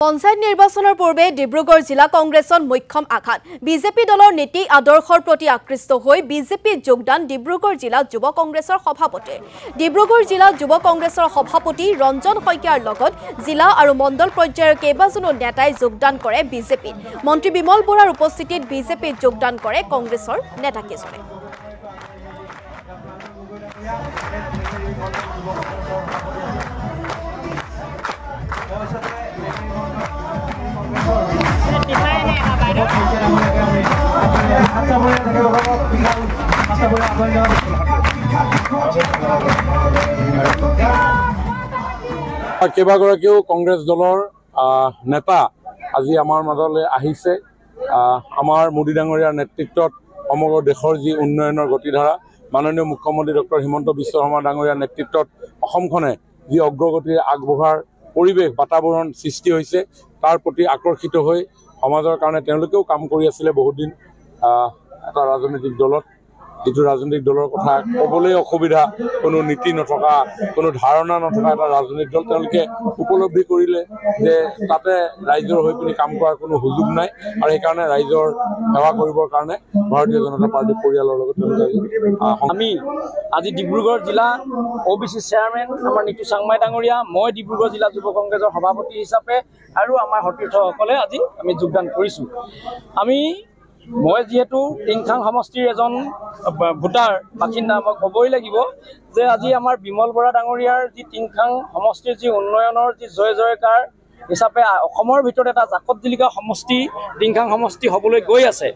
পঞ্চায়ত নিৰ্বাচনৰ পূৰ্বে ডিব্ৰুগড় জিলা কংগ্ৰেছৰ মুখ্যম আঘাত বিজেপি দলৰ নীতি আদৰ্শৰ প্ৰতি আকৃষ্ট হৈ বিজেপিত যোগদান ডিব্ৰুগড় জিলা যুৱ কংগ্ৰেছৰ সভাপতি ডিব্ৰুগড় জিলা যুৱ কংগ্ৰেছৰ সভাপতি ৰঞ্জন শইকীয়াৰ লগত জিলা আৰু মণ্ডল পৰ্যায়ৰ কেইবাজনো নেতাই যোগদান কৰে বিজেপিত মন্ত্ৰী বিমল বৰাৰ উপস্থিতিত বিজেপিত যোগদান কৰে কংগ্ৰেছৰ নেতাকেইজনে কেইবাগৰাকীও কংগ্ৰেছ দলৰ নেতা আজি আমাৰ মাজলৈ আহিছে আমাৰ মোদী ডাঙৰীয়াৰ নেতৃত্বত সমগ্ৰ দেশৰ যি উন্নয়নৰ গতিধাৰা মাননীয় মুখ্যমন্ত্ৰী ডক্টৰ হিমন্ত বিশ্ব শৰ্মা ডাঙৰীয়াৰ নেতৃত্বত অসমখনে যি অগ্ৰগতিৰে আগবঢ়াৰ পৰিৱেশ বাতাবৰণ সৃষ্টি হৈছে তাৰ প্ৰতি আকৰ্ষিত হৈ সমাজৰ কাৰণে তেওঁলোকেও কাম কৰি আছিলে বহুত দিন এটা ৰাজনৈতিক দলত যিটো ৰাজনৈতিক দলৰ কথা ক'বলৈ অসুবিধা কোনো নীতি নথকা কোনো ধাৰণা নথকা এটা ৰাজনৈতিক দল তেওঁলোকে উপলব্ধি কৰিলে যে তাতে ৰাইজৰ হৈ পিনি কাম কৰাৰ কোনো সুযোগ নাই আৰু সেইকাৰণে ৰাইজৰ সেৱা কৰিবৰ কাৰণে ভাৰতীয় জনতা পাৰ্টীৰ পৰিয়ালৰ লগত আমি আজি ডিব্ৰুগড় জিলা OBC চেয়াৰমেন আমাৰ নীতু চাংমাই ডাঙৰীয়া মই ডিব্ৰুগড় জিলা যুৱ কংগ্ৰেছৰ সভাপতি হিচাপে আৰু আমাৰ সতীৰ্থসকলে আজি আমি যোগদান কৰিছোঁ মই যেহেতু টিংখাং সমষ্টিৰ এজন ভোটাৰ বাসিন্দা মই ক'বই লাগিব যে আজি আমাৰ বিমল বৰা ডাঙৰীয়াৰ যি টিংখাং সমষ্টিৰ যি উন্নয়নৰ যি জয় জয়কাৰ হিচাপে অসমৰ ভিতৰত এটা জাকত জিলিকা সমষ্টি টিংখাং সমষ্টি হ'বলৈ গৈ আছে